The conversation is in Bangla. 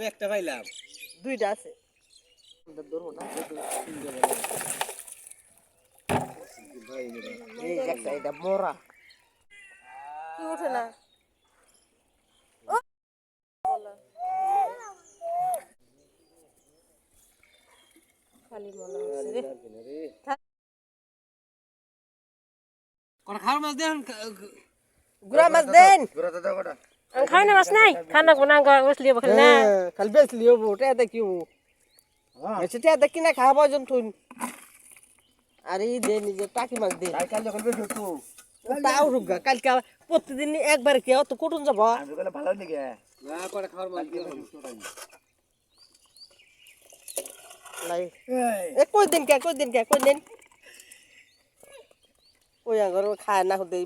একটা পাইলাম দুইটা আছে এই একটা এটা মরা কি ওঠে না খালি মনে হচ্ছে রে কোন খাওয়ার মাছ দেন গুড়া মাছ দেন খাই না মাছ নাই খানা গুনা গছ লিয়ে বখল না খালি বেশ লিও ওটা দেখিও সেটা দেখি না খাওয়া পর্যন্ত আরে দে নিজে টাকি মাছ দে কাল যখন বেশ তো তাও রুগা কালকে প্রতিদিন একবার কে তো কুটুন যাব আমি বলে ভালো লাগে না করে খাওয়ার মাছ দিয়ে লাই এ কই দিন ওই আগর খায় না হতে